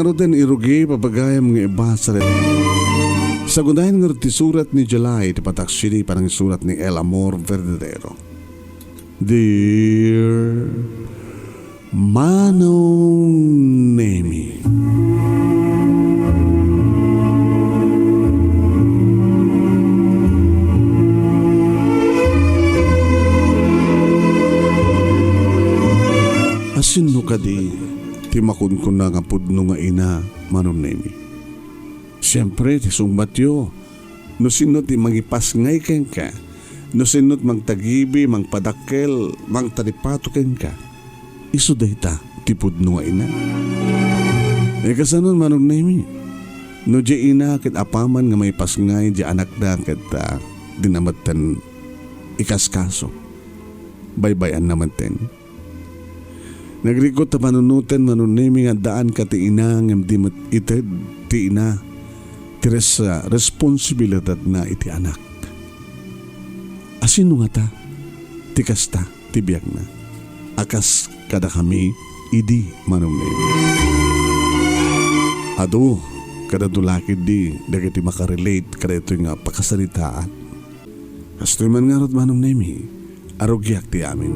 roden irugi papagayam nga iba sa gunahin nga ti surat ni Jelai ti pataksiri parang surat ni El Amor Verdadero. Dear Manong Nemy, asin no kadi timakon ko na nga pudno nga ina Manong Nemy. Siyempre ti sungbatyo no sinot ti magipas ngay ken ka, no sinot magtagibi magpadakkel magtaripato ken ka, iso dayta ti pudno nga ina. Kasanon Manong Nemy, no di ina ket apaman nga may pasngay di anak da ket dinamatan ikaskaso baybayan naman ten. Nagrikot ta manunutan Manong Nemy nga daan ka ti ina ngem di mat ited ti ina tires responsibilidad na iti anak. Asino nga ta ti kasta ti biyak na akas kada kami idi Manong Nemy. Ado kada dulakid di dagiti makarelate kada ito nga pakasalitaan. Kastoy man nga rod Manong Nemy arugyak ti amin.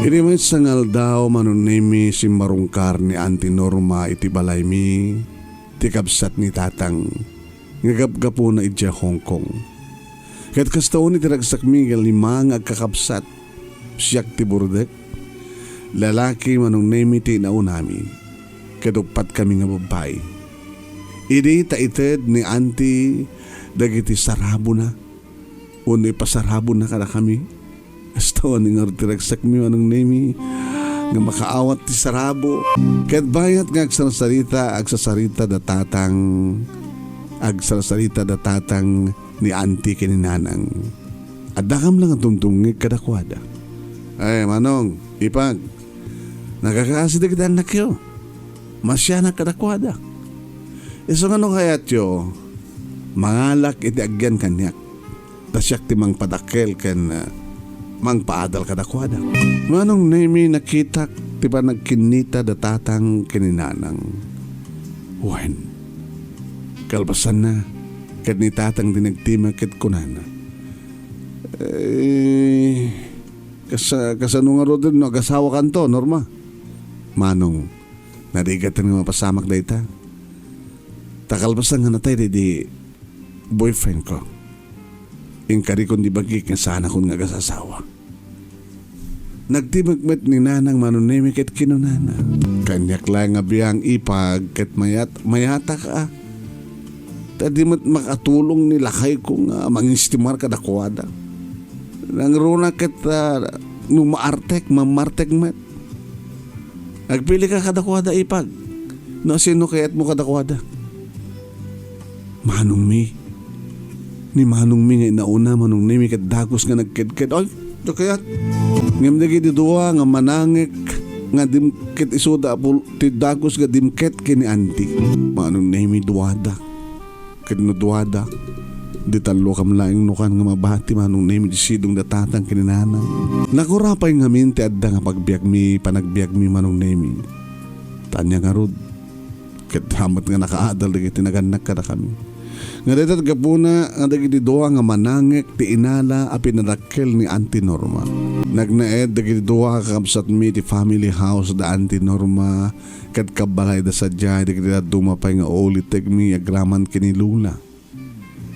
Inimay sangal daw Manong Nemy si marungkar ni Auntie Norma iti balay mi ti kabsat ni tatang ngagapgapo na idya Hong Kong. Kat kastaon iti ragsak mi limang agkakabsat siyak ti burdek lalaki Manong Nemy ti naunami kadugpat kami nga babay. Idi taited ni Auntie dagiti sarabo na uno ipasarabo na kada kami. Kasto ni nga tiragsak mi Manong Nemy nga makaawat ti sarabo ket bayat nga agsasarita datatang ni Auntie kininanang adakam lang ang tungtungi kadakwada. Ay Manong ipag nagkakaasidig da anak yo masya na kadakwada iso nga nung hayat yo mangalak iti agyan kanyak tasyak ti mang padakkel ken mang paadal kadakwada. Manong Nemy nakita ti ba nagkinita datatang kininanang wen kalbasan na ket ni tatang dinagtima ket kunana kasano nga rodin no agasawa kanto Norma. Manong narigatan nga mapasamak dayta takalbasan nga natay di boyfriend ko ingkari kon di bagi nga sana kon nga gasasawa. Nagtimagmet ni nanang Manong Nemy ket kinunana kanyak lang nga biyang ipag ket mayata ka tadi makatulong ni lakay ko nga mangistimar kadakwada nangruna ket mamartek met agpili ka kadakwada ipag no sino kayat mo kadakwada. Manong mi ni Manong mi nga inauna Manong Nemy ket dagos nga nagkedked ay kayat ngem dagi di duwa nga manangik nga dimket isuda ti dagos nga dimket kini Auntie. Manong Nemy duwada ket no duwada di talo kam laing nukan nga mabati Manong Nemy di sidong datatang kininana. Nakurapay nga minti adda nga panagbiag mi Manong Nemy. Tanya nga rod ket hamat nga nakaadal dagiti naganak kada kami. Nga datat gapuna nga dagiti duwa nga manangek ti inala a pinadakkel ni Auntie Norma. Nagnaed dagiti duwa kakabsat mi ti family house da Auntie Norma ket kabalay da sadya dagiti dumapay nga ulitek mi agraman kini Lula.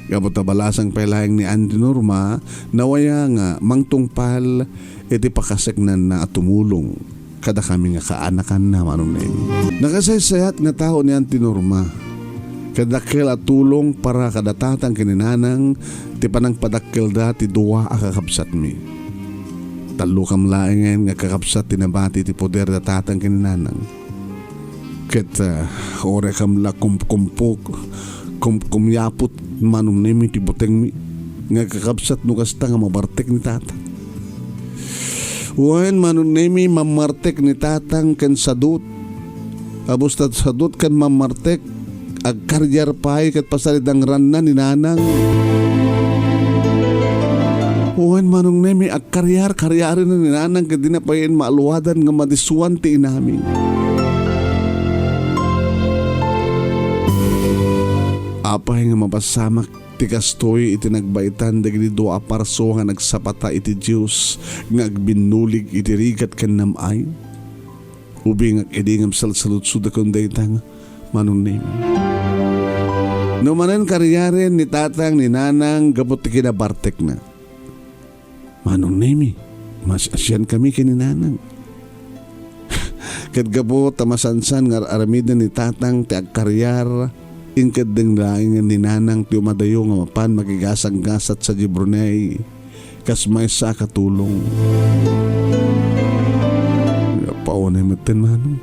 Gabot balasang pailayang ni Auntie Norma nawaya nga mangtungpal iti pakasegnan na tumulong kada kami nga kaanakan na Manong Nemy. Nakasaysayat nga tao ni Auntie Norma kadakkel at tulong para kadatatang kininanang ti panang padakkel da ti duwa a kakabsat mi. Talo kam laengen nga kakabsat tinabati ti poder datatang kininanang ket ore kam la kumyapot Manong Nemy ti buteng mi nga kakabsat no kasta nga mabartek ni tatang. Wen Manong Nemy mamartek ni tatang ken sadut abustad sadut ken mamartek agkaryar pay ket pasalidang ran na ni nanang. Uwan Manong Nemy ag karyar-karyarin na ninanang ket dinapayen maaluwadan nga madisuan ti inamin. Apay nga mapasamak ti kastoy iti nagbaitan dagiti dua parso nga nagsapata iti Dios nga agbinulig iti rigat ken namay. Ubi nga idingam salsalutsud akong daytang Manong Nemy. No manan karyarin ni tatang ni nanang gabot ti kinabartek na. Manong Nemy, mas asyan kami kininanang. Kat gabot tamasansan nga aramidan ni tatang ti agkaryar inkad deng laing ni nanang ti umadayo nga mapan magigasang-gasat sa Brunei kas may sa katulong. Paunay matin Manong.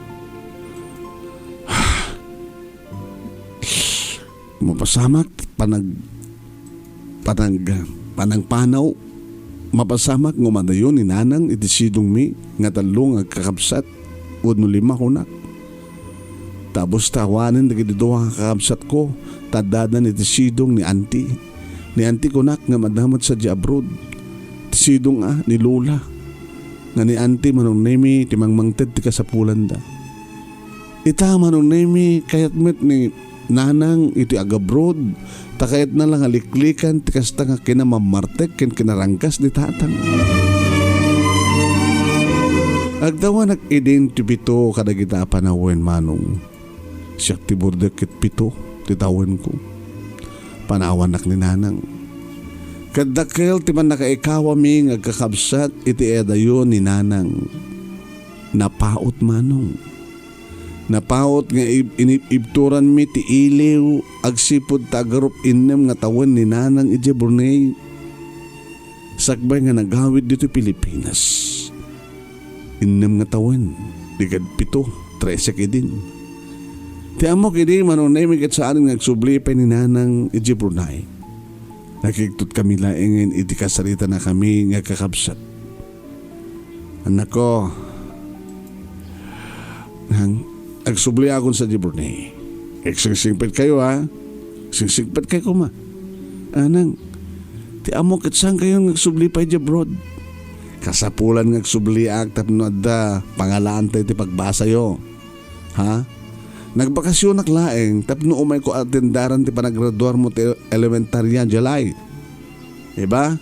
Mapasamak panangpanaw mapasamak ng umadayon ni nanang itisidong mi nga talong ang kakabsat PUDNO 5 kunak. Tapos tawanin dagiti duha kakabsat ko tadadan itisidong ni auntie kunak nga madamot sa abroad. Tisidong ni Lola nga ni auntie Manong Nemy timangmangted ti kasapulan da. Ita Manong Nemy kayat met ni nanang iti agabroad takayat na lang aliklikan ti kasta nga kinamamartek ken kinarangkas ni tatang. Agdawa nag-identipito kadagita panawen Manong. Siya ti burdek ket pito titawen ko. Panawanak ni nanang. Kadakkel ti man nakaikawami nga kakabsat iti edayon ni nanang. Napaot Manong. Napaot nga inibturan mi ti iliw agsipod tagarup inem nga tawen ni nanang iti Brunei. Sakbay nga nagawid dito Pilipinas. Inem nga tawen, digad 7, 13 idin. Ti amok idi Manong Nemy ket saan nga agsublipay ni nanang iti Brunei. Nakiktot kami laengen iti kasarita na kami nga kakabsat. Anak ko, agsubli akon sa Brunei. Singsingpet kayo Singsingpet kayo ma. Anang, ti amo ket saan kayo nagsubli pa di abroad? Kasapulan nagsubli tapno adda pangalaan tayo ti pagbasa yo. Ha? Nagbakasyon laeng tapno umay ko atendaran ti panagraduar mo ti elementarya Jelai. Diba?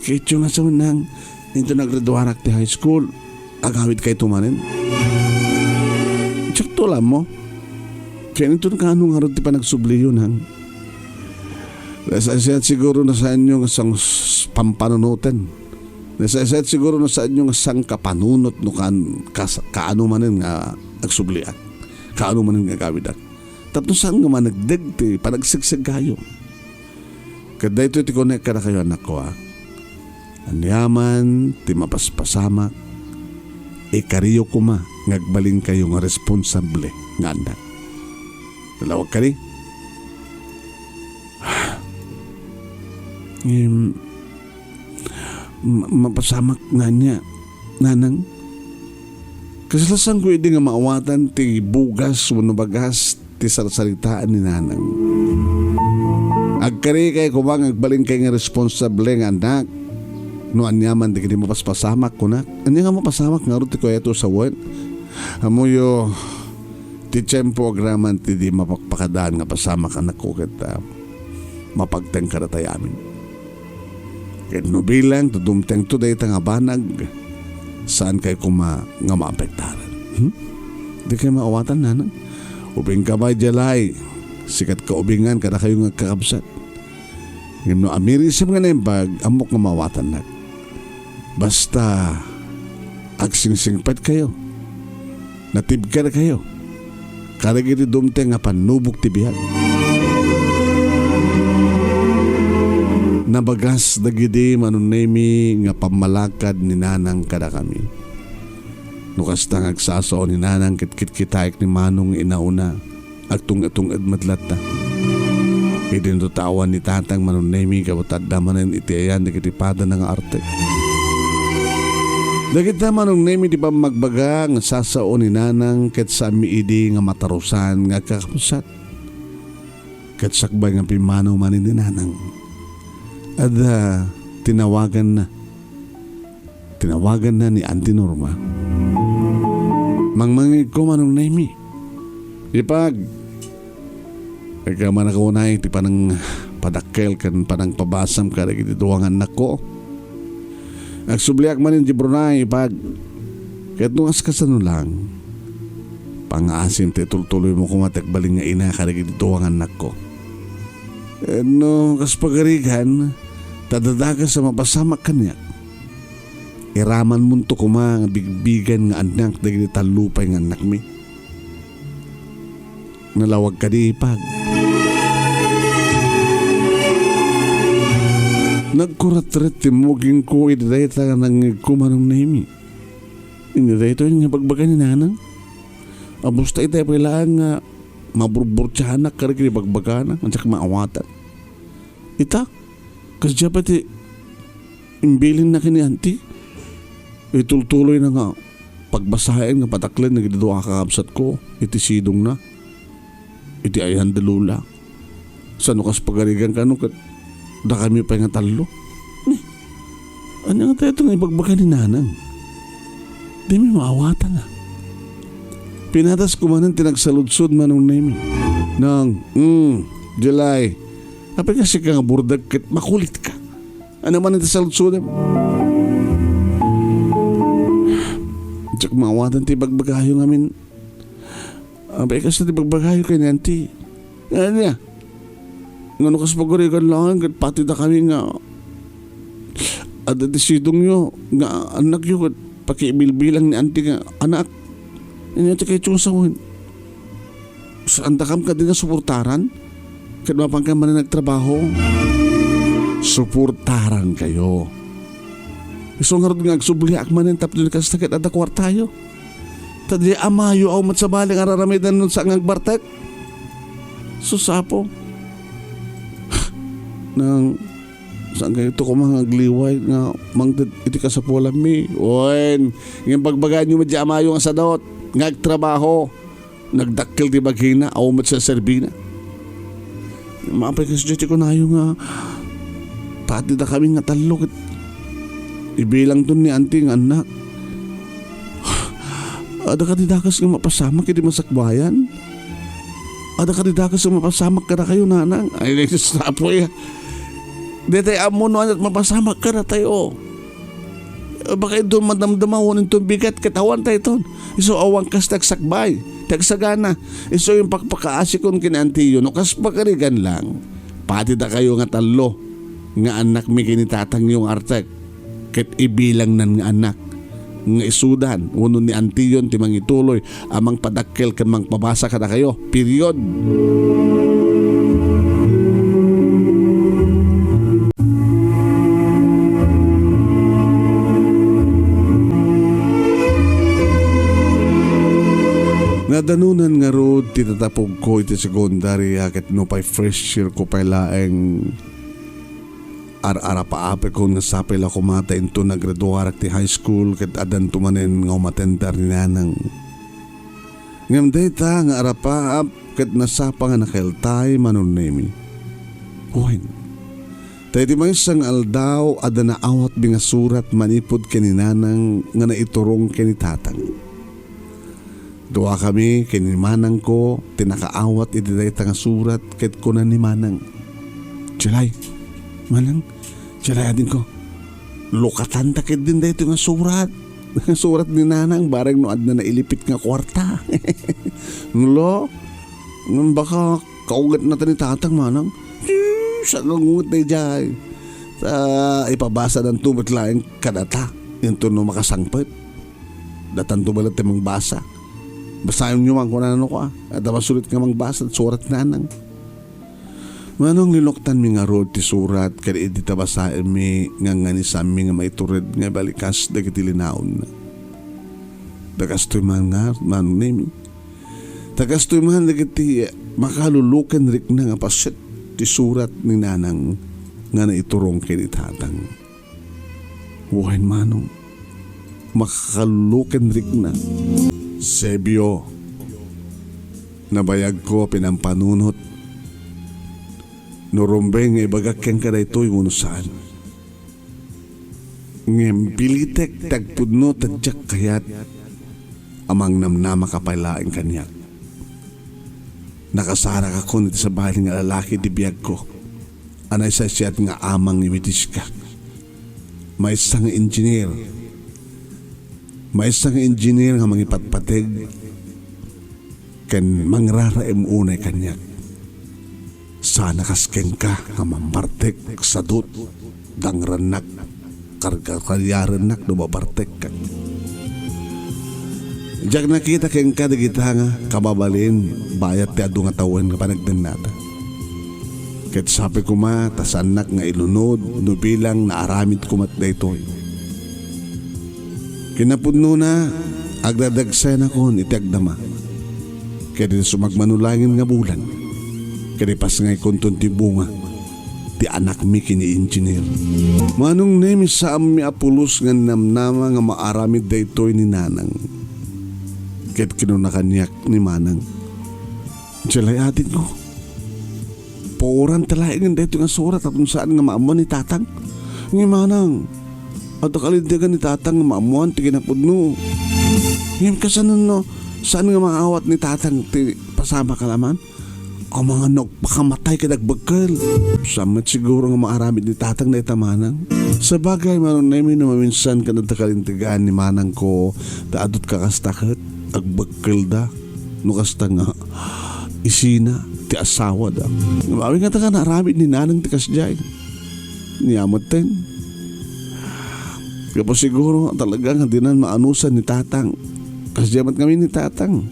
Kityo nga sa unang ito nagraduar ti high school. Agawid kayo tumanin. Tsakto lang mo. Kaya nito ka anong harap ti pa nagsubli yun hang. Nasasayat siguro na sa inyo isang pampanunutan. Nasasayat siguro na sa inyo isang kapanunot no kaano manin nga agsublian. Kaano manin nga gawidak. Tapos saan nga managdag ti panagsigsig kayo. Kada ito ti connect ka na kayo anak ko Anyaman ti mapaspasamak. Kariyo kuma ngagbalin kayo nga responsable nga anak. Dalawag ka rin. Mapasamak nga niya nanang kasalasan ko hindi nga maawatan ti bugas wano bagas ti sarsaritaan ni nanang. Agkari kay kumang agbalin kayo nga responsable nga anak. No anyaman di kini mapaspasamak ko na. Anya nga mapasamak nga rin ti ko ito sa wan. Amuyo ti tiyempo agraman ti di mapakpakadaan nga pasamak anak ko kita mapagteng karatay amin. Ket no bilang tudumteng to day nga banag saan kayo nga maapektaran. Di kayo maawatan nanang. Ubing ka ba Jelai sikat ka ubingan kada kayo nga kakabsat. Ngam no amirisip nga na yung bag amok nga maawatan na. Basta agsingsingpet kayo. Natibkar kayo. Karagiti dumteng nga panubok tibihan. Nabagas dagidi Manong Nemy nga pamalakad ni nanang kada kami. Nukas tang agsaso ni nanang kitkit-kitayek ni Manong inauna agtung-atung admadlata. Idintutawan ni tatang Manong Nemy kabutad damanan itiayan di kitipada ng arte. Dagita Manong Nemy di pa magbaga nga sasao ni nanang ket sa miidi nga matarusan nga kakabsat. Ket sakbay nga pimanaw manin ni nanang. At tinawagan na ni Auntie Norma. Mangmangig ko Manong Nemy. Ipag ikaw man ako na iti panang padakkel kan panang pabasam ka rin iti duwang anak ko. Agsubliak man yung Brunei ipag kahit nung askasano lang pang-aasim ti tultuloy mo kumatakbaling nga ina ka rin iti duwang anak ko. No kaspagarigan tadadaga sa mapasamak kanya iraman mo to kuma nga bigbigan nga anak dagiti talupay nga anak mi. Nalawag ka di ipag. Nagkurat-ret timuging ko idayta nga nang Manong Nemy. Idayta yung bagbagan ni nanang. Abusta itay pailaan nga maburburtsahanak ka rin bagbagan na mansak maawatan. Ita, kasi pati imbilin na kini auntie. Itultuloy na nga pagbasahin nga pataklan na gidawa kakabsat ko. Iti sidong na. Iti ayhan dalula. Sano kas pagarigan ka kat da kami pa nga talo. Ano nga tayo itong ibagbaga ni nanang? Di may maawatan na. Pinatas ko man ang tinagsaludsod Manong Nemy. Nang, Jelai, apay kasi ka nga burdag kat makulit ka. Ano man ang tinagsaludsod mo? Tsak maawatan ti bagbagayo ngamin. Apay kasi ti bagbagayo kay nanti. Ano niya? Ngano kas pagurigan lang kat pati da kami nga at desidong nyo nga anak nyo kat pakiibilbilang ni auntie nga anak inyo ti kayo tsungsawin saan da kam ka din nga suportaran kat mapang ka man nagtrabaho suportaran kayo iso nga rin nga agsubliak man tap din kas takit at kwartayo tadi amayo aw matsabaling araramidan nun sa ngagbartek susapo nang saan kayo ito ko mga gliway nga mangdad iti ka sa pula mi oen yung bagbagaan nyo madya amayo nga sadot ngagtrabaho nagdakkel di baghina awmat sa serbina maapay kasi dyan ko na yung nga pati na kami nga talok ibilang dun ni auntie nga anak ada ka didakas nga mapasamak hindi masakbayan ada ka didakas nga mapasamak ka na kayo nanang ay nagsasapo ya Dito amuno at mapasamak ka na tayo. Baka ito madamdamawon itong bigat katawan tayo ito. Iso awang kas tagsakbay. Tagsagana. Iso yung pagpakaasikon kinantiyo. No kas pagkarigan lang. Pati da kayo nga talo. Nga anak mi kinitatang yung artek. Ket ibilang nan nga anak. Nga isudan. Uno ni antiyon timang ituloy. Amang padakkel kan mang pabasa ka na kayo. Period. Nadanunan nga road titatapog ko iti secondary ket no pay first year ko pay laeng ara paape ko nga sapil ako mata into nagraduar ti high school ket adan tumanen nga umatenter ni nanang. Ngem dayta nga ara paap ket nasapa nga nakailtay Manong Nemy. Hoyn. Tay ti may sang aldaw ada na awat binga surat manipod ken ni nanang nga naiturong ken ni tatang. Duwa kami kini manang ko tinakaawat iti nga surat ket kunan ni manang. Jelai, manang, Jelai adin ko. Lukatan ta ket din dayto nga surat. Surat ni nanang bareng no adna nailipit nga kwarta. Nulo, ngam baka kaugat na ni tatang manang. Sa ngungut na jay. Sa ipabasa ng tumot laing kadata. Yung tuno makasangpet. Datan tumalat timang basa. Basahin nyo man kung ano ko at masulit nga mang basa at surat nanang. Manong niloktan mi nga road ti surat kaya iti tabasahin mi nga ni sami nga maiturid nga balikas dagiti linaon na. Dagastoy man nga Manong Nemy. Dagastoy man dagiti makalulukan rik na nga pasit ti surat ni nanang nga naiturong kini tatang. Buhay Manong. Makakalulukan rik na. Sebyo, nabayag ko pinampanunot. Nurumbay nga ibagakyan ka daytoy uno saan. Ngem pilitek tagpudno tadyak kayat amang namnama kapailaing kanyak. Nakasara ka ko nito sa bahay nga lalaki di biyag ko. Anay sa siyat nga amang imitis ka. May isang engineer. May isang engineer nga mangipatpatig ken mangraraim unay kanyak. Sana kasken ka nga mambartek sa dut dangranak karyarenak no mabartek ka. Diyak nakita ken ka dagita nga kababalin bayat ti adu nga tawen nga panagden nata. Ket sabi ko ma tasanak nga ilunod no bilang naaramid ko mat daytoy. Kinapudno na agdadagsay na kon iti agdama. Ket sumagmanulangin nga bulan. Kanipas nga'y konton ti bunga ti anak mi kini engineer. Manong Nemy sa ami apulos nga namnama nga maaramid daytoy ni nanang. Ket kinunakanyak ni manang. Jelai atin ko. Pauran talaing daytoy nga surat at kung saan nga maamuan ni tatang. Nga manang. At kalindigan ni tatang nga maamuan ti kinapudno. Ngayon kasanon no. Saan nga maawat ni tatang ti pasama kalaman? Ang mga nagpakamatay ka nagbagkal. Samat siguro nga maaramid ni tatang na itamanang. Sa bagay, Manong Nemy na maminsan ka nagtakalintigaan ni manang ko daadot ka kastakot, agbagkal da. No kasta nga, isina, ti asawa da. Mawi nga ta ka naaramid ni nanang ti kasjay. Niyamot ten. Kapag siguro talaga nga dinan maanusan ni tatang. Kasjamat kami ni tatang.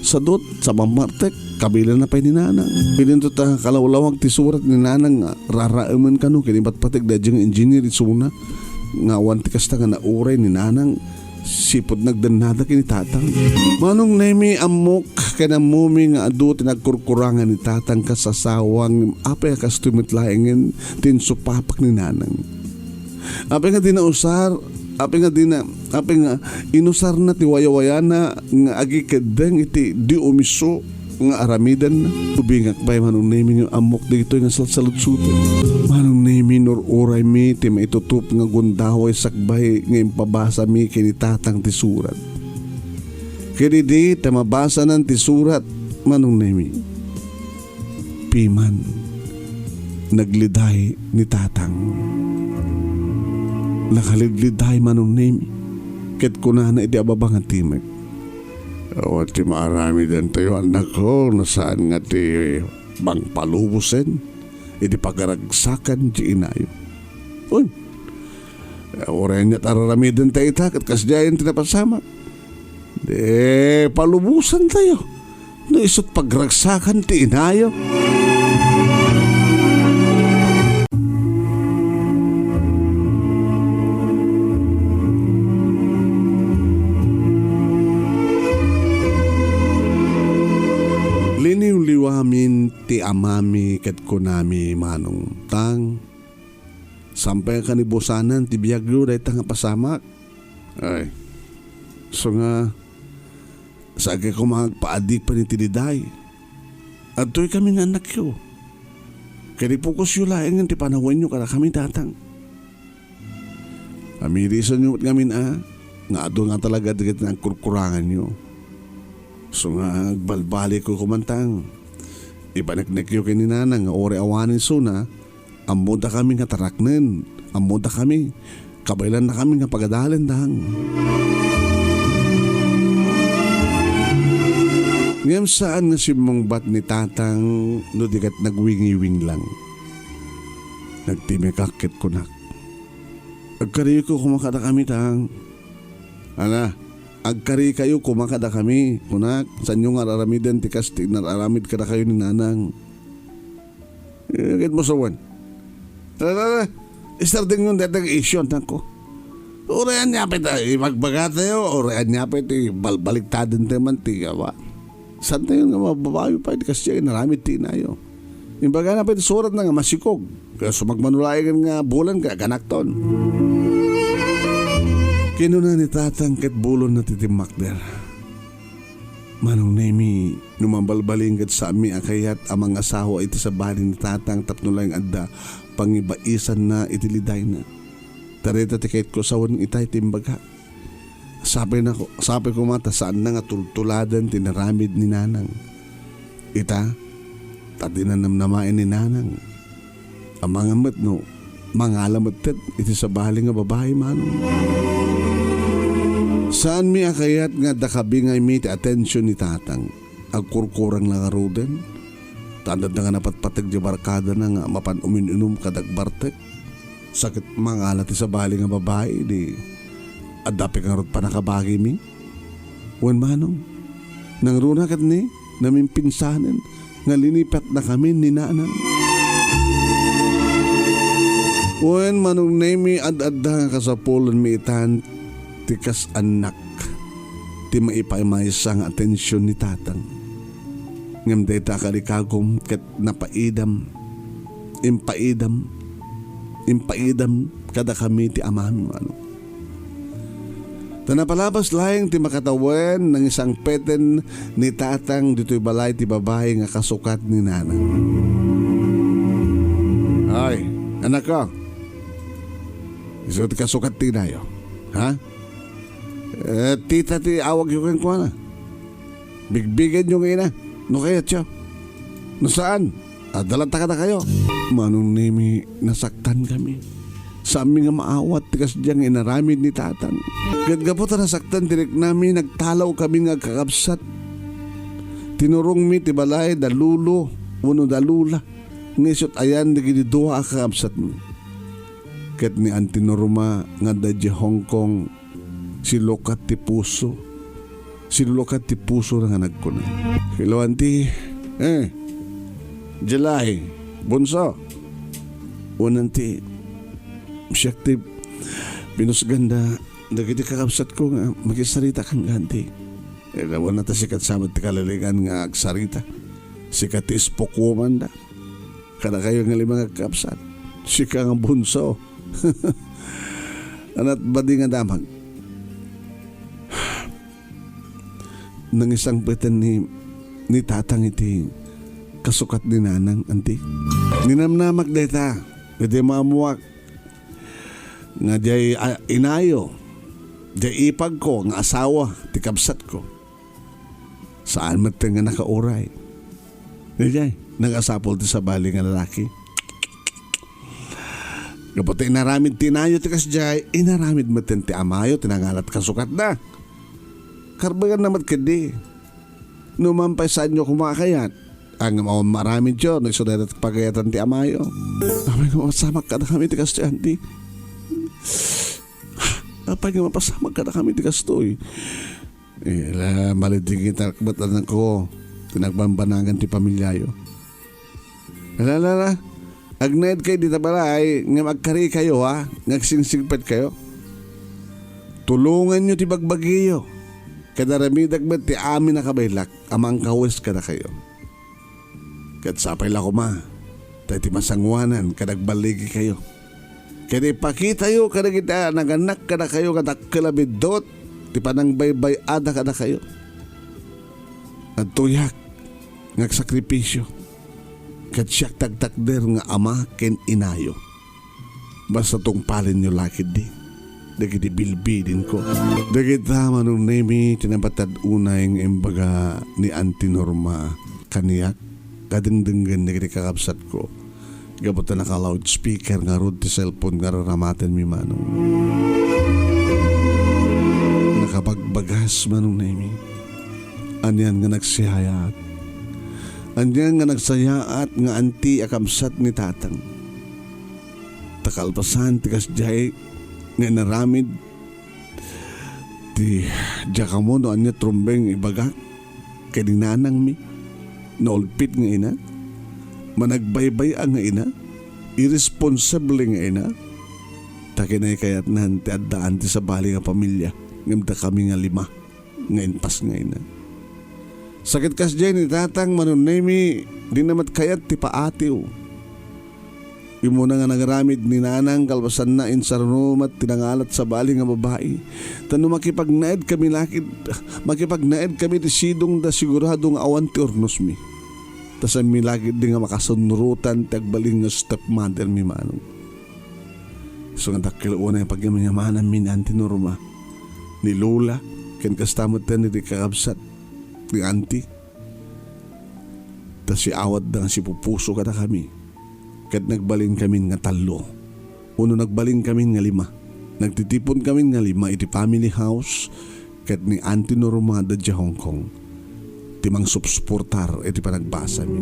Sa dot, sa mamartek, kabila na pa ni nanang. Pininto ta kalawlawag ti surat ni nanang raraiman kanu kinibat patig da jeng engineer isuna nga awan ti kasta nga nauray ni nanang sipod nagdanada kini tatang. Manong Nemy amok kanamumi nga adu tinagkurkurangan ni tatang kasasawang apay kastumitlaingen tinsupapak ni nanang. Apay nga dinausar apay nga inusar na ti wayawayana nga agi kedeng iti di umiso nga aramidan na. Ubingak bay Manong Nemy yung amok dito nga salsalutsute. Manong Nemy nor uray mi ti maitutup nga gundaway sakbay nga impabasa mi kini tatang ti surat. Kini di ta mabasa nan ti surat Manong Nemy. Piman nagliday ni tatang. Nakaligliday Manong Nemy. Ket kuna na iti ababang at timek. O ti marami din tayo anak ko nasaan nga ti bang palubusen iti pagaragsakan ti inayo. Uy, oray niya tararami din tayo itakat kasjayan tinapasama. De, palubusan tayo. No isot pagragsakan ti inayo. Liniw-liwamin ti amami ket kunami manong tang. Sampay kanibusanan ti biyagyo dahi nga pasamak. Ay, so nga, sagay ko magpaadik pa ni tiliday. At to'y kami nga anak yo. Kaya di pokus yung laing ti panahon nyo kada kami tatang. Amirisan nyo at kami nga ado nga talaga dikit ng kurkurangan nyo. So nga balbali ko kumantang. Ibanagnak yung kininana nga ori awanin suna. Amuda kami nga taraknen. Amuda kami. Kabailan na kami nga pagadalan dahang. Ngayam saan nga simong bat ni tatang no dikat nagwingi-wing lang. Nagtimikakit ko nak. Agkariyo ko kumakada kami tang. Ana, agkari kayo kumakada kami. Kunak, saan yung araramidan tikas nararamid kada kayo ni nanang. Kit mo sawan. Starting yung datang isyon ko. Urayan niya pa ito, magbaga tayo. Urayan niya pa ito, balbaliktadan tayo man tiga ba. Saan tayo nga mababayo pa ito kasi naramid tinayo. Imbaga na pa ito surat na nga masikog. Kaya sumagmanulayan nga bulan ka, ganakton. Kinuna ni tatang ket bulon na titimak der. Manong Nemy, numambalbalinggat sa ami akayat ang mga asawa iti sa bali ni tatang tapno lang adda pangibaisan na itiliday na. Tarita tikait ko sa wanang itay timbaga. Sabi ko mata saan na nga tultuladan tinaramid ni nanang. Ita, tatinanamnamain ni nanang. Ang mga matno, mga alamatet iti sa bali nga babae manong. Saan mi akayat nga dakabingay mi ti atensyon ni tatang. Agkurkurang lang aruden. Tandad na nga napatpatag di barkada na nga mapan uminom kadagbartek. Sakit mga alat sa bali nga babae di adapi kang rot pa nakabagi mi. Wan manong. Nang runa kat ni namin pinsanan nga linipat na kami ni nanang. Wan Manong Nemy ad-adda nga kasapulan mi itan tikas anak ti maipaimaysa nga atensyon ni tatang. Ngam dayta kalikagom ket napaidam impaidam kada kami ti amahan ano. Tanapalabas laing ti makatawen ng isang peten ni tatang dito'y balay ti babae nga kasukat ni nanang. Ay, anak ko. Iso ti kasukat ti nayo. Ha? Tita ti awag yung ko na. Bigbigan yung ina. No kaya siya. No saan? Dalanta ka na kayo. Manong Nemy, nasaktan kami. Sa aming nga maawat tikas diyang inaramid ni tatang. Gadgapot na nasaktan direk namin nagtalaw kami nga kakabsat. Tinurong mi ti balay dalulo. Uno dalula. Ngisot ayan digididua kakabsat mi. Ket ni Antinorma nga dadya Hong Kong silukat ti puso. Silukat ti puso nga nagkunan. Hello, auntie. Jelai. Bunso. Auntie. Siyak ti pinusganda. Dagiti kakabsat ko nga makisarita kang auntie. Lawan na ta sikat samad ti kalalingan nga agsarita. Sikat ti ispokuman da. Kada kayo nga limang kakabsat. Sika nga bunso. Anat badi nga damag. Nang isang peten ni tatang iti kasukat ni nanang anti. Ninamnamak deta. Gede maamuak. Nga jay inayo. Jay ipag ko nga asawa ti kabsat ko. Saan mati nga nakauray. Jay nag-asapol ti sa bali nga lalaki. Kapag inaramid tinayo ti kasjay, inaramid matin ti amayo tinangalat kasukat na. Karbagan naman kadi. Numampay saan nyo kumakayat. Ang maramid yun, nagsudarat pagayatan ti amayo. Apay nga mapasamak ka na kami ti kasto, auntie. Apay nga mapasamak ka na kami ti kasto. Malitigin takbatan ko. Tinagbambanagan ti pamilyayo. Lala. Agnaid kayo dito balay, nga magkari kayo ha, nagsingsingpet kayo. Tulungan nyo ti bagbagiyo. Kadaramidag ba ti amin na kabaylak, amang kawis ka na kayo. Kat sapay la ko ma, tayo ti masangwanan, kadagbaligi kayo. Kaya ipakita yo, kada kita, naganak ka na kayo, kadakkalabidot, ti panang baybay ada ka na kayo. At tuyak, ngagsakripisyo. Kat siyak tagtakder nga ama ken inayo. Basta tungpalin nyo lakid di. Dagiti bilbidin ko. Dagita Manong Nemy tinabatad unay ng imbaga ni Auntie Norma kaniyak. Kadengdengen dagiti kakabsat ko. Gabutan naka loudspeaker nga rod ti cellphone nga raramaten mi Manong. Nakapagbagas Manong Nemy. Anyan nga nagsihayat. Anyan nga nagsayaat nga anti akamsat ni tatang. Takalpasan ti kasjay nga naramid ti jakamo no anya trumbeng ibaga kay nanang mi naulpit nga ina managbaybay nga ina irresponsible nga ina takinay kayat nan ti addaan ti sa bali nga pamilya ngamda kami nga 5 nga inpas nga ina. Sakit kasjay ni tatang Manong Nemy di namat kayat ti paatiw. Imo na nga nagaramid ni nanang kalbasan na insarunom at tinangalat sa bali nga babae. Tano makipagnaed kami lakid, makipagnaed kami ti sidong da siguradong awan ti ornos mi. Tas mi lakid di nga makasunrutan ti agbaling nga stepmother mi Manong. So nga dakil una yung pagyamanan mi ni Auntie Norma, ni Lola, ken kastamot na ni kakabsat, ni Auntie. Tas si awad da nga si pupuso kada kami. Kat nagbalin kami nga 3. Uno nagbalin kami nga 5. Nagtitipon kami nga 5 iti family house kat ni Auntie Norma da Hong Kong. Timang subsportar iti panagbasa mi.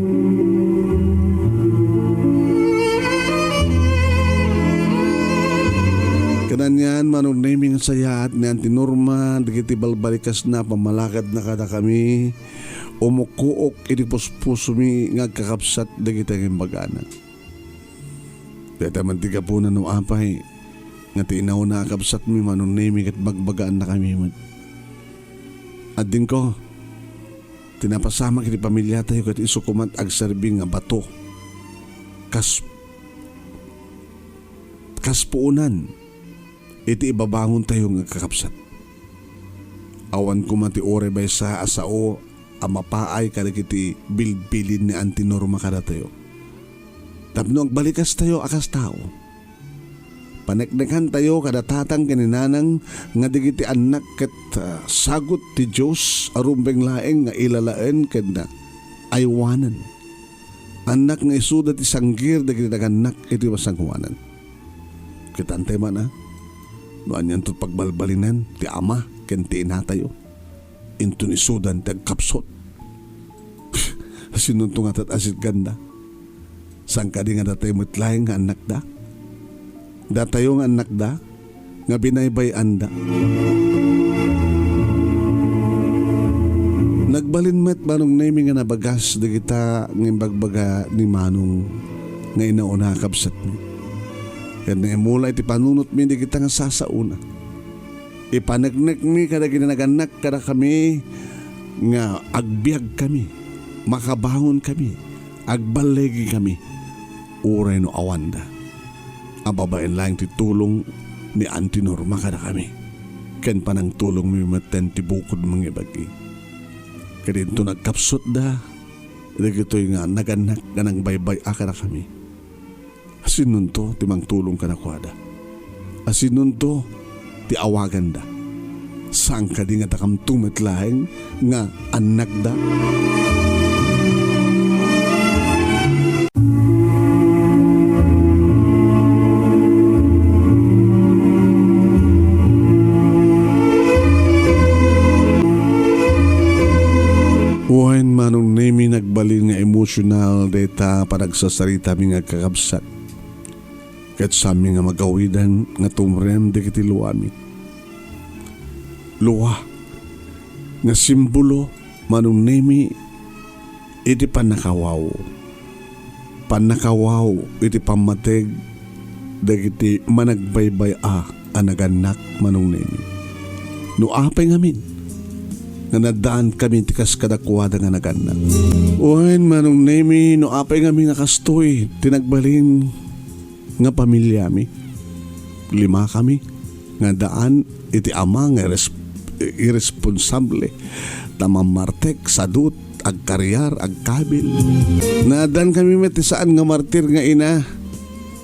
Kananyan Manong Nemy nga sayat ni Auntie Norma digiti balbalikas na pamalakad na kada kami. Umukuok iti puspuso mi nga kakabsat digiti nga bagana. Dito mantiga po na no apay nga tinaw na kakabsat mi Manong Nemy kat bagbagaan na kami man. At din ko tinapasama kiti pamilya tayo kat isukumat agserbi nga bato. Kas puunan iti ibabangon tayo nga kakabsat. Awan ko mati ore bay sa asao amapaay kada kiti bilbilin ni Auntie Norma kada tayo. Tapno agbalikas tayo akas tao. Paneknekan tayo kada tatang kaninanang nga digiti anak ket sagot ti Diyos arumbeng laeng nga ilalaen ket na aywanan. Anak nga isuda ti sanggir digiti naganak iti wasangwanan. Kitante man noan yan to't pagbalbalinan ti ama ken ti ina tayo. Into ni sudan ti agkapsot. Sinuntungat at asit ganda. Sangka di nga datay mutlaeng nga anak da. Datayo nga anak da. Nga binaybay anda. Nagbalin met Manong Nemy nga nabagas di kita ng bagbaga ni Manong nga inauna kabsat mi. Kaya nga mula iti panunot mi di kita nga sasauna. Ipanagnek mi kada ginanaganak kada kami nga agbiag kami. Makabangon kami. Agbalegi kami. Uray no awanda. Ang babaen lang titulong ni Auntie Norma kada kami. Ken panang tulong mi maten ti bukod mga ibagi. Kadito nagkapsot da. Dagitoy nga naganak ka ng baybay akara kami. Asin nun to timang tulong ka na kwada. Asin nun to ti awagan da. Saan ka di nga takam tumitlaeng nga anak da. Buhain Manong Nemy nagbalin nga emosyonal data panagsasarita mi nga kakabsat. Kat sa mi nga magawidan nga tumrem de kiti luami. Luwa nga simbolo Manong Nemy iti panakawaw. Panakawaw iti pamateg dagiti managbaybay anaganak Manong Nemy. No apay ngamin nga nadaan kami tikas kadakwada nga naganak. Uwain Manong Nemy no apay kami nakastoy tinagbalin nga pamilya mi. 5 kami nga daan iti ama nga irresponsable tamamartek sadut agkaryar agkabil. Nadaan kami meti saan nga martir nga ina.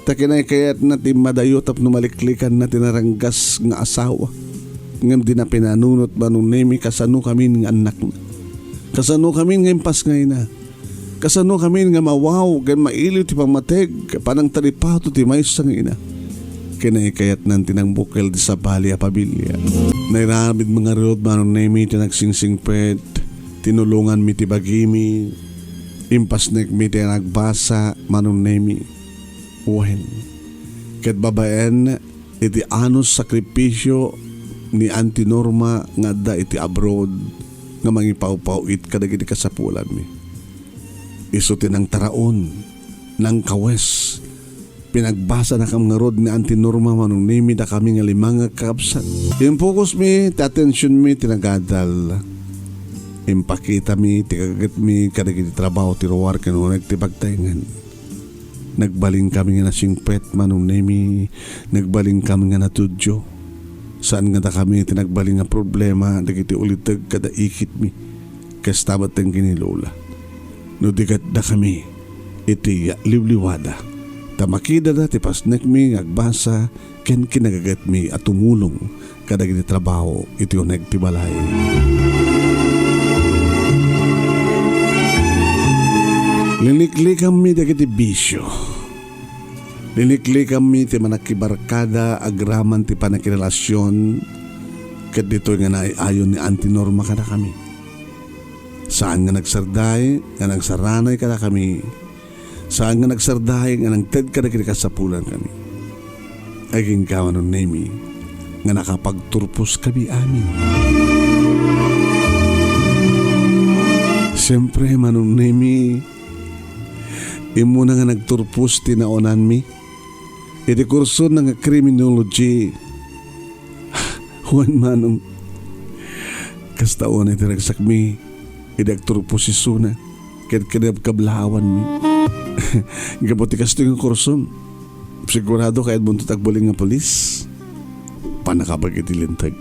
Takinay kayat na timadayo tapno maliklikan na tinaranggas nga asawa. Ngam di na pinanunot Manong Nemy kasano kami ng anak na. Kasano kami ng impas ngay na. Kasano kami nga mawaw gan mailiw ti pamateg panang talipato ti maysang ina. Kinaikayat ng tinangbukel di sa bali a pabilya. Nairamid mga road Manong Nemy tinagsingsing pet. Tinulungan mi ti bagimi. Impas nek mi ti nagbasa Manong Nemy. Uwen. Ket babaen iti anos sakripisyo ni Auntie Norma nga da iti abroad nga mangipaw-pawit kadagiti kasapulan mi. Isutin ang taraon ng kawes. Pinagbasa na kam nga rod ni Auntie Norma Manong Nemy da kami nga 5 nga kakabsat. Yung focus mi, ti attention mi tinagadal. Impakita mi, ti kagat mi kadagiti trabaho ti ruwar kanunag ti pagtaingan. Nagbaling kami nga na singpet, Manong Nemy. Nagbaling kami nga na tudyo. Saan nga na kami tinagbaling nga problema, dagiti ulitag kada ikit mi. Kastabat ang kinilola. No digat da kami, iti liwliwada. Tamakida da ti pasnek mi, agbasa, ken kinagagat mi at tumulong kada giti trabaho, iti uneg ti balay. Linikli kami dagiti bisyo. Linikli kami ti manakibarkada agraman ti panakirelasyon ket dito nga naayon ni antinorma kada kami. Saan nga nagsarday nga nagsaranay kada kami. Saan nga nagsarday nga nagted kada kini kasapulan kami. Aging ka Manong Nemy nga nakapagturpos kami amin. Siyempre Manong Nemy, imo na nga nagturpos tinaonan mi. Iti kurso na nga criminology. Juan Manong, kastaon iti ragsak mi, idagturpos si Suna, ket kablawan mi. Gabuti kasto yung kurso. Sigurado kahit buntot agbuling nga polis, panakabag iti lintag.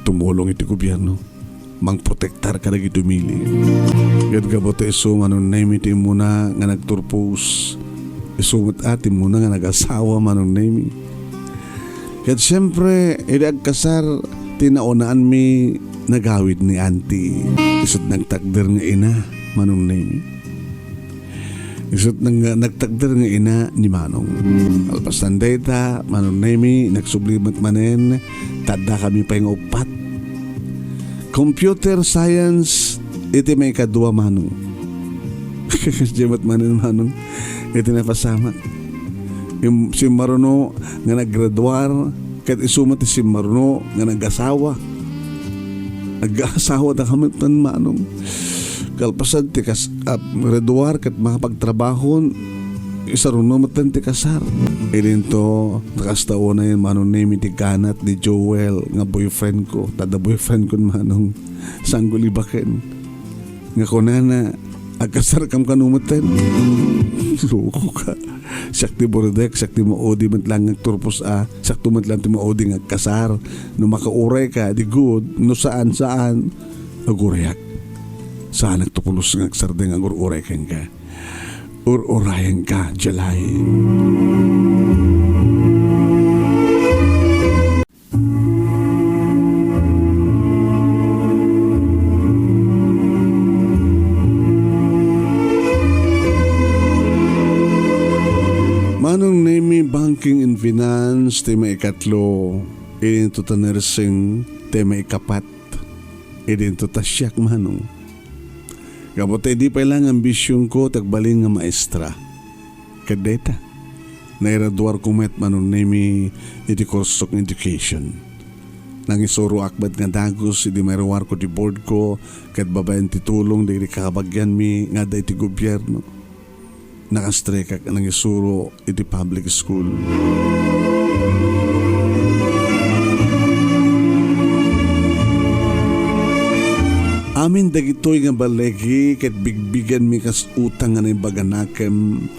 Tumulong iti gobyerno, mangprotektar ka na gitumili. Ket gabuti iso Manong Nemy ti muna nga nagturpos. Isumot atin muna nga nag-asawa Manong Nemy. Ket siyempre, idagkasar tinaunaan mi nagawid ni auntie. Isot nagtakder nga ina Manong Nemy. Isot nagtakder nga ina ni Manong. Alpasan data Manong Nemy, nagsublimat manen, tada kami pa yung upat. Computer science, iti may kadua Manong. Kajamat manen Manong. Ito na pasama. Yung si Maruno nga naggraduar, kahit isumati si Maruno nga nag-asawa. Nag-asawa na kami tan Manong. Kalpasan ti graduar kahit makapagtrabaho, isa rin matan ti kasar. Ilinto, nakastawa na yun Manong Nemy ti kanat ni Joel nga boyfriend ko. Tada boyfriend ko Manong sanggulibaken. Nga kunana, agkasar kam kanumatan. Loko ka. Sakti bordek, sakti maodi matlang nagturpos sakto matlang ti maodi ngagkasar. No makauray ka, di good. No saan, agurayak. Saan nagtupulos ngagsardeng agururay ka nga. Ururayan ka, Jelai. Manong Nemy, banking and finance, tema ikatlo, idinto ta nursing, tema ikapat, idinto ta siyak Manong. Kapote di pa lang ambisyon ko, tagbaling nga maestra. Kadeta, nairaduar ko met Manong Nemy, iti kursok education. Nang isuro akbat nga dagos, iti mayrawar ko di board ko, kat babayan titulong, di kakabagyan mi, nga da iti gobyerno. Nakastreka ng isuro iti public school. Amin dagitoy nga balegi ket bigbigan mi kas utang nga nibaganakem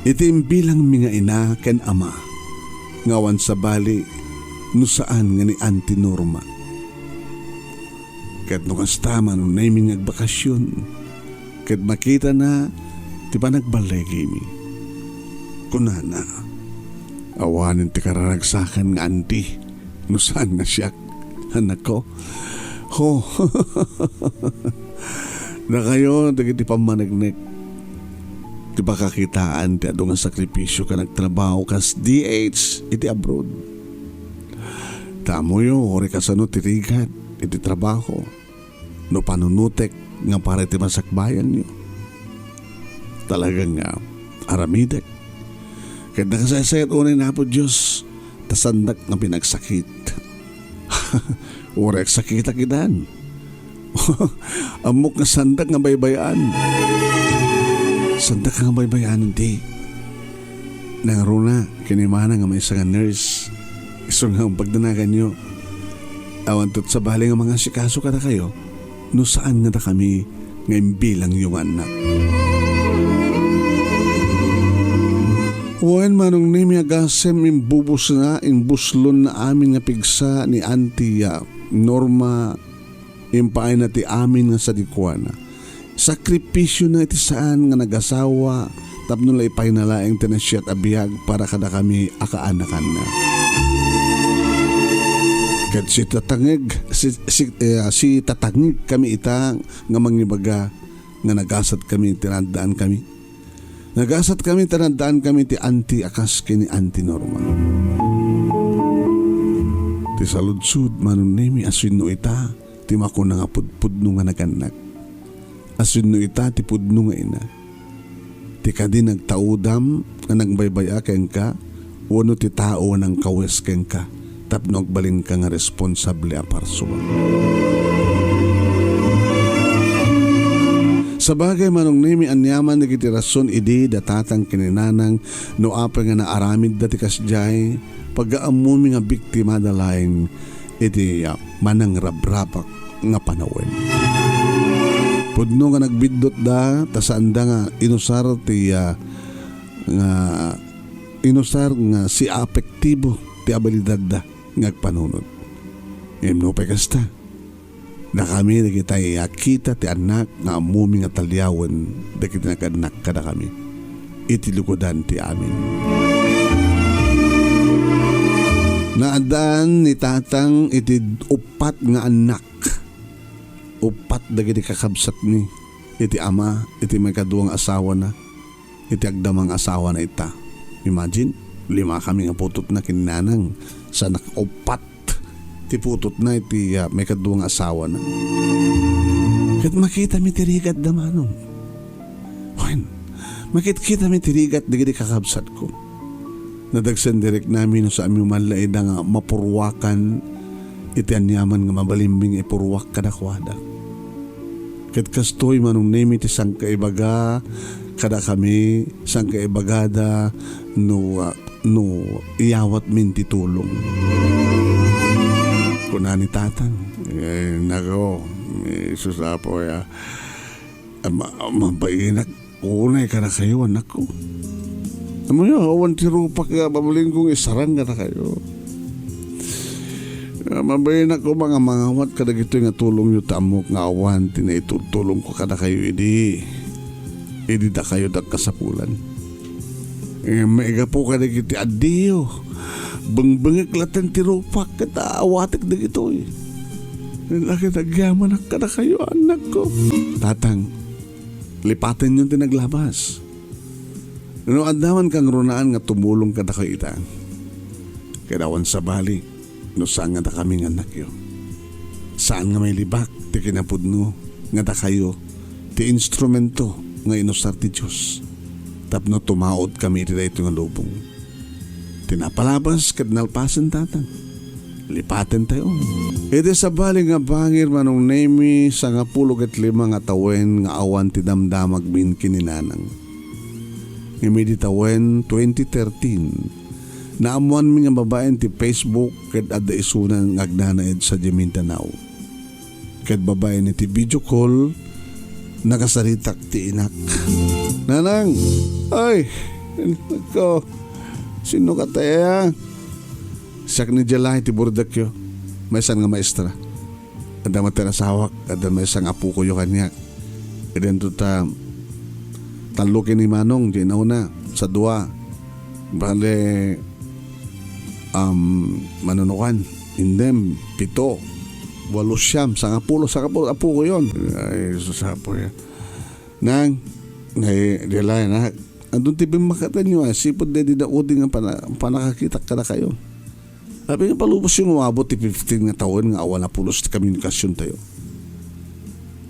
iti imbilang mi nga ina ken ama ngawan sa bali no saan nga ni Auntie Norma. Ket no kasta Manong Nemy agbakasyon ket makita na di ba nagbalegi mi? Kunana, awanin ti kararagsakan nga auntie. No saan nga siya? Anak ko? Ho, na kayo, dagiti pamanagnek. Di ba kakitaan ti ado nga sakripisyo ka nagtrabaho kas DH iti abroad. Tamo yo, ori kasano tirigat iti trabaho. No panunutek nga para iti masakbayan nyo. Talagang aramidek. Kahit nakasayasayat unay na po Diyos, tasandak na pinagsakit. Urek sakit akidan. Amok nga sandak nga baybayaan. Sandak nga baybayaan hindi. Nangaruna, kinimana nga may isang nurse. Iso nga ang pagdanagan nyo. Awantot sa bali nga mga sikaso ka na kayo, no saan nga na kami ngayon bilang yung anak. Wen Manong Nemy agasem imbubos na imbuslon na amin nga pigsa ni Auntie Norma impaay na ti amin nga sa dikwana. Sakripisyo na iti saan nga nagasawa tapno la ipay na laeng tinasyat abiyag para kada kami akaanakan na. Kat si tatangig kami ita nga mangibaga nga nagasat kami tinandaan kami. Nagasat kami tinandaan kami ti Auntie akas kini Auntie Norma. Ti saludsud Manong Nemy asin no ita ti mako nga PUDNO nga naganak. Asin no ita ti PUDNO nga ina. Ti kadi nagtaudam nga nagbaybaya ken ka uno ti tao nang kawes ken ka tapno agbalin ka nga responsable a parsuwa. Sabagay Manong Nemy anyaman na kiti rason idi datatang kininanang no apay nga naaramid dati kasjay pag-aamumi nga biktima dalaing iti manang rabrapak nga panawin. PUDNO nga nagbidot da tasanda nga inusar ti inusar nga si apektibo ti abilidad da ngagpanunod. Imno pa kasta na kami na kita kita ti anak nga amumi nga talyawan da kita naganak kada kami iti lukodan ti amin. Naadaan ni tatang iti upat nga anak upat dagiti kakabsat ni iti ama iti may kaduang asawa na iti agdamang asawa na ita. Imagine 5 kami nga putot na kinanang sa nakupat ti putot na iti may kaduang asawa na. Kat makita mi tirigat da Manong. Makita mi tirigat dagiti kakabsat ko. Nadagsan direct namin sa aming malaida nga mapurwakan iti anyaman nga mabalimbing ipurwak kadakwada. Ket kastoy Manong Nemy ti sangkaibaga kada kami sangkaibagada no iyawat min ti tulong. Kunani tatang nako susapo ya mabainak unay kada kayo anak ko. Amo yo awan ti rupak nga babaling kong isarang kada kayo. Mabayin ako mga mangawat kada gito nga tulong yu tamok nga awan tinaitulong ko kada kayo idi da kayo dagkasapulan. Maiga po kada giti adiyo bangbangik latan ti rupak kata awatik da gito laki nagyaman kada kayo anak ko. Tatang lipatin yung tinaglabas. No andaman kang runaan nga tumulong kada kayo ita kadawan sa bali. No saan nga da kami nga anak yo. Saan nga may libak ti kinapudno nga da kayo ti instrumento nga inusar ti Diyos. Tapno tumaod kami iti dayto nga lubong. Tinapalabas kad nalpasan tatang. Lipaten tayo. Iti sa bali nga bangir Manong Nemy sa nga 15 nga tawen nga awan ti damdamag min kininanang. Ngimi di tawen 2013 naamuan mi nga babaen ti Facebook ket adda isunan agnanaed sa Mindanao. Ket babaen ti video call nakasaritak ti inak. Nanang, ay, ko, sino ka tayo? Siyak ni Jelai ti burdak yo. May san nga maestra. Ada materasawak, ada may sang apu ko yo kanya. Eden to talukin ni Manong di nauna sa dua. Bale manunukan indem 7 8 10 apo ko yon. Ay susapo ya nang ngay Jelai na andun ti bimakatan nyo sipod de di da uding nga panakakita kada kayo. Sabi nga palubos yung umabot ti 15 nga taon nga awan na pulos ti komunikasyon tayo.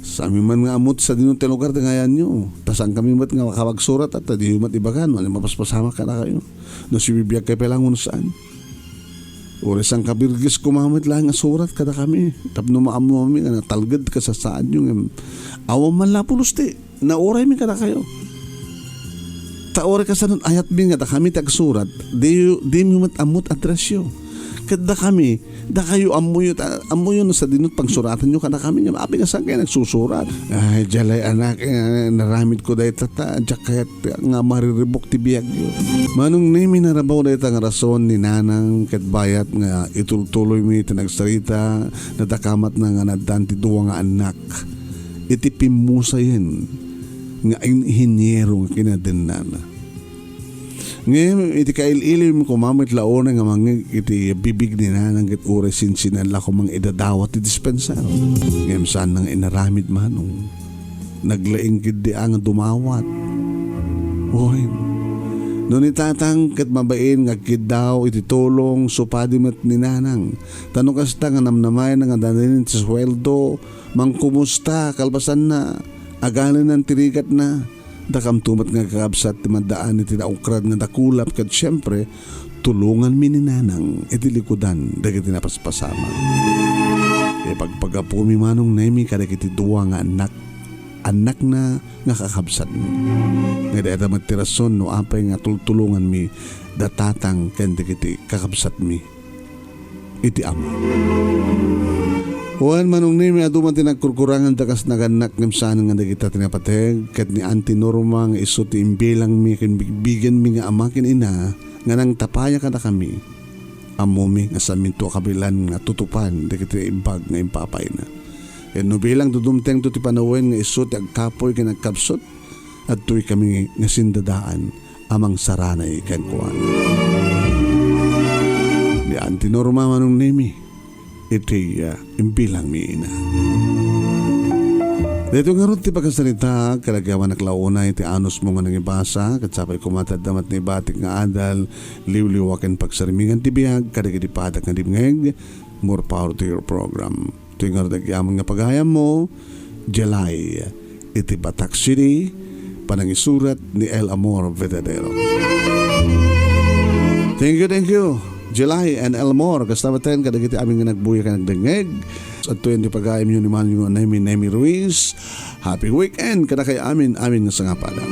Sa amin man nga amot sa dinong lugar ngayan nyo. Tasang kami mat nga makawagsurat at di humat ibagan. Wala mapaspasama ka na kayo. No si bibiyag kay pelangon saan. Oras ang kabirgis kumamit lang nga surat kada kami. Tapno maamu kami nga natalgad ka sa saan yung awam man lapulos ti. Naoray mi kada kayo. Taoray ka sa nun ayat bin nga kami tagsurat. Di mi mat amot address yo. Kada kami, da kayo amuyo na sa dinut pangsuratan nyo kada kami nga abi nga saan kayo nagsusurat. Ay, Jelai anak, naramid ko dahi tata, adyak kayat nga mariribok ti biyag yun. Manong Nemy narabaw dahi nga rason ni nanang katbayat nga itultuloy mi tinagsarita, natakamat na nga nadanti duwa nga anak. Iti pimusa yun, nga inhinyero nga kinadinana. Ngayon, iti kaililim ko mamit laon nga mga iti bibig ni nanang ket uresin sinala ko mga idadawat ti dispensar. Ngayon saan nang inaramid manong naglaing kidi ang dumawat. Oy, noon itatang ket mabain nga kidaw iti tulong supadimet ni nanang. Tanong kasta nga namnamay nga dananin sa sweldo, mangkumusta kalpasan na agalan ng tirigat na. Dakam tumat nga kakabsat ti madaan iti naukrad nga dakulap kat syempre tulungan mi ni nanang iti likudan dagiti napaspasama. E pagpagapumi Manong Nemy kada kiti duwa nga anak na nga kakabsat mi. Nga dahil magtirason no apay nga tultulungan mi datatang kende kiti kakabsat mi iti ama. Huwan Manong Nemy aduman tinagkurkurangan takas naganak ng saan nga dagita tinapateg kat ni Auntie Norma nga iso ti imbilang mi kinbigyan mi nga amakin ina nga nang tapaya kada kami amomi nga sa minto kabilan nga tutupan dagiti imbag nga impapay na. E no bilang dudumteng to ti panawen nga iso ti agkapoy kinagkabsot at tuy kami nga sindadaan amang saranay ken kuan. Ni Auntie Norma Manong Nemy iti imbilang mi ina. Dito nga ron ti pagkasalita, kalagawan naklauna iti anos mo nga nangibasa, katsapay kumatad damat ni batik nga adal, liwliwaken pagsarimingan ti biyag, kadagiti padak nga dibngeg, more power to your program. Ito nga ron nga paghayam mo, Jelai, iti Batak City, panangisurat ni El Amor Vedadero. Thank you. Jelai and Elmore kastamatan kadagiti aming nga nagbuya ka nagdengeg at tuyen di pag-aim yun ni Manong Nemy Ruiz. Happy weekend kada kay amin nga sangapada.